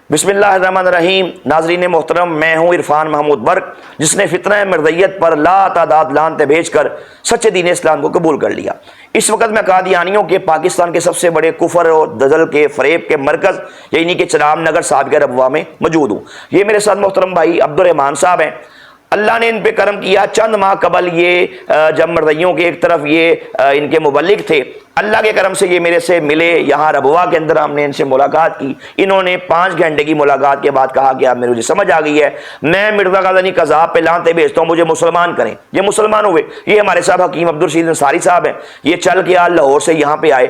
بسم اللہ الرحمن الرحیم۔ ناظرین محترم، میں ہوں عرفان محمود برق، جس نے فتنہ مرضیت پر لا تعداد لعنتیں بھیج کر سچے دین اسلام کو قبول کر لیا۔ اس وقت میں قادیانیوں کے پاکستان کے سب سے بڑے کفر اور دجل کے فریب کے مرکز یعنی کہ چناب نگر صاحب کے ربوہ میں موجود ہوں۔ یہ میرے ساتھ محترم بھائی عبدالرحمان صاحب ہیں۔ اللہ نے ان پہ کرم کیا، چند ماہ قبل یہ جب مرضیوں کے ایک طرف یہ ان کے مبلغ تھے، اللہ کے کرم سے یہ میرے سے ملے یہاں ربوہ کے اندر، ہم نے ان سے ملاقات کی۔ انہوں نے 5 گھنٹے کی ملاقات کے بعد کہا کہ اب مجھے سمجھ آ گئی ہے، میں مرزا غازی قذاب پہ لعنتیں بھیجتا ہوں، مجھے مسلمان کریں۔ یہ مسلمان ہوئے۔ یہ ہمارے صاحب حکیم عبدالرشید انصاری صاحب ہیں، یہ چل کے لاہور سے یہاں پہ آئے۔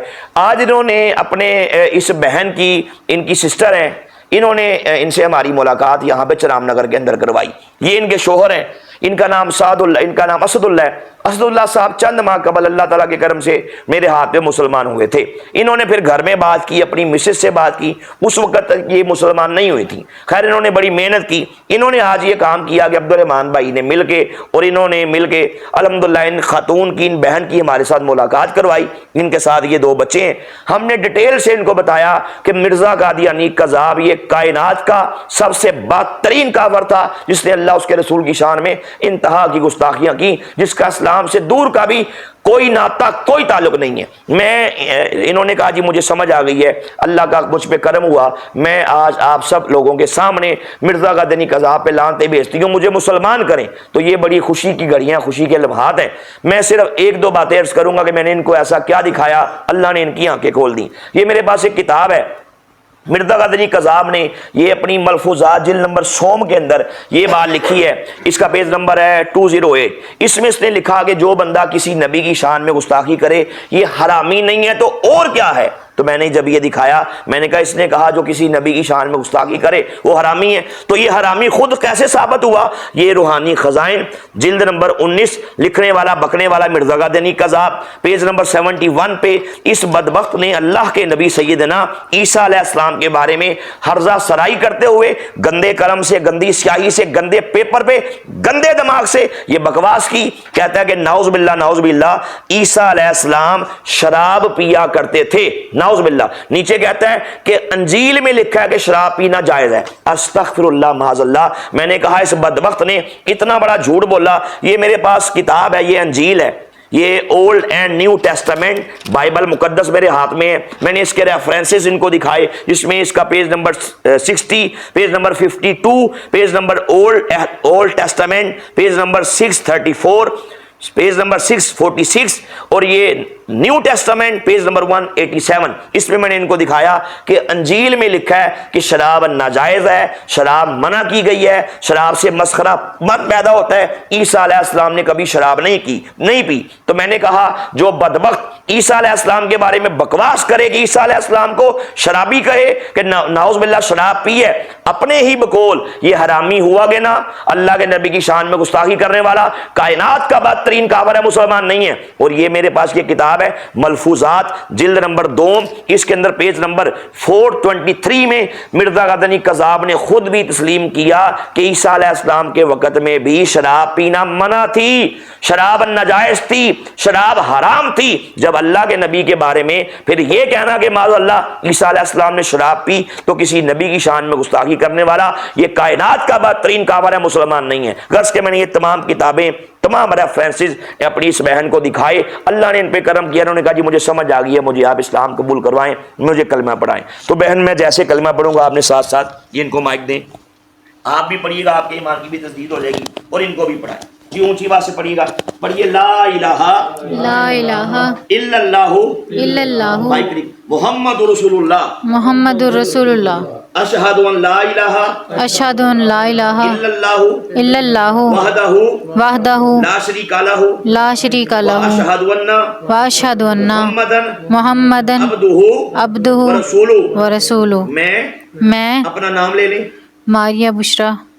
آج انہوں نے اپنے اس بہن کی، ان کی سسٹر ہیں، انہوں نے ان سے ہماری ملاقات یہاں پہ چناب نگر کے اندر کروائی۔ یہ ان کے شوہر ہیں، ان کا نام اسد اللہ ہے۔ اسد اللہ صاحب چند ماہ قبل اللہ تعالیٰ کے کرم سے میرے ہاتھ پہ مسلمان ہوئے تھے۔ انہوں نے پھر گھر میں بات کی، اپنی مسز سے بات کی، اس وقت تک یہ مسلمان نہیں ہوئی تھی۔ خیر انہوں نے بڑی محنت کی، انہوں نے آج یہ کام کیا کہ عبدالرحمان بھائی نے مل کے اور انہوں نے مل کے الحمدللہ ان خاتون کی، ان بہن کی ہمارے ساتھ ملاقات کروائی۔ ان کے ساتھ یہ 2 بچے ہیں۔ ہم نے ڈیٹیل سے ان کو بتایا کہ مرزا قادیانی قذاب یہ کائنات کا سب سے بدترین کافر تھا، جس نے اللہ اس کے رسول کی شان میں انتہا کی گستاخیاں کی، جس کا اسلام سے دور کا بھی کوئی ناتا، کوئی تعلق نہیں ہے۔ انہوں نے کہا جی مجھے سمجھ آ گئی ہے، اللہ کا مجھ پہ کرم ہوا، میں آج آپ سب لوگوں کے سامنے مرزا قادیانی قذاب پہ لعنتیں بھیجتی ہوں، مجھے مسلمان کریں۔ تو یہ بڑی خوشی کی گھڑیاں، خوشی کے لمحات ہیں۔ میں صرف 1-2 باتیں عرض کروں گا کہ میں نے ان کو ایسا کیا دکھایا، اللہ نے ان کی آنکھیں کھول دیں۔ یہ میرے پاس ایک کتاب ہے، مرزا قادیانی قذاب نے یہ اپنی ملفوظات جلد نمبر 100 کے اندر یہ بات لکھی ہے۔ اس کا پیج نمبر ہے 208۔ اس میں اس نے لکھا کہ جو بندہ کسی نبی کی شان میں گستاخی کرے یہ حرامی نہیں ہے تو اور کیا ہے؟ تو میں نے جب یہ دکھایا، میں نے کہا اس نے کہا جو کسی نبی کی شان میں گستاخی کرے وہ حرامی ہے، تو یہ حرامی خود کیسے ثابت ہوا؟ یہ روحانی خزائن جلد نمبر 19، لکھنے والا بکنے والا مرزا قادیانی قذاب، پیج نمبر 71 پہ اس بدبخت نے اللہ کے نبی سیدنا عیسیٰ علیہ السلام کے بارے میں ہرزہ سرائی کرتے ہوئے گندے قلم سے، گندی سیاہی سے، گندے پیپر پہ، گندے دماغ سے یہ بکواس کی۔ کہتا ہے کہ نعوذ باللہ عیسیٰ علیہ السلام شراب پیا کرتے تھے، نعوذ باللہ۔ نیچے کہتا ہے کہ انجیل میں لکھا ہے کہ شراب پینا جائز ہے، استغفر اللہ معاذ اللہ۔ میں نے کہا اس بدبخت نے اتنا بڑا جھوٹ بولا۔ یہ میرے پاس کتاب ہے، یہ انجیل ہے، یہ old and new Testament Bible مقدس میرے ہاتھ میں ہے۔ میں نے اس کے ریفرنسز ان کو دکھائے، جس میں اس کا page number 60، page number 52، page number old Testament, page number 634، page number 646، اور یہ نیو ٹیسٹامنٹ پیج نمبر 187۔ اس میں نے ان کو دکھایا کہ انجیل میں لکھا ہے کہ شراب ناجائز ہے، شراب منع کی گئی ہے، شراب سے مسخرہ مت پیدا ہوتا ہے۔ عیسیٰ علیہ السلام نے کبھی شراب نہیں پی۔ تو میں نے کہا جو بدبخت عیسیٰ علیہ السلام کے بارے میں بکواس کرے کہ عیسیٰ علیہ السلام کو شرابی کہے کہ نعوذ باللہ شراب پی ہے، اپنے ہی بقول یہ حرامی ہوا گے نا، اللہ کے نبی کی شان میں گستاخی کرنے والا، کائنات کا بدترین کافر ہے، مسلمان نہیں ہے۔ اور یہ میرے پاس یہ کتاب ہے ملفوظات جلد نمبر 2، اس کے اندر پیج نمبر 423 میں مرزا قادیانی قذاب نے خود بھی تسلیم کیا کہ عیسیٰ علیہ السلام کے وقت میں بھی شراب پینا منع تھی، شراب ناجائز تھی، شراب حرام تھی۔ جب اللہ کے نبی کے بارے میں پھر یہ کہنا کہ معاذ اللہ عیسیٰ علیہ السلام نے شراب پی تو کسی نبی کی شان میں گستاخی کرنے والا یہ کائنات کا بدترین کافر ہے، مسلمان نہیں ہے۔ غرض کہ میں نے یہ تمام کتابیں، تمام ریفرنسز اپنی اس بہن کو دکھائے۔ اللہ نے ان پہ کرم کیا، انہوں نے کہا جی مجھے سمجھ آ گئی ہے، مجھے آپ اسلام قبول کروائیں، مجھے کلمہ پڑھائیں۔ تو بہن میں جیسے کلمہ پڑھوں گا آپ نے ساتھ ساتھ یہ ان کو مائک دیں، آپ بھی پڑھیے گا، آپ کے ایمان کی بھی تصدیق ہو جائے گی، اور ان کو بھی پڑھائیں جی، اونچی بات سے پڑھیے گا، پڑھیے لا الہ الا اللہ محمد رسول اللہ محمد رسول اللہ اشہد ان لا الہ اشہد ان لا الہ الا اللہ وحدہ لا شریک لہ لا شریک لہ واشہد ان محمدً عبدہ ورسولہ۔ میں میں اپنا نام لے لیں، ماریہ بشریٰ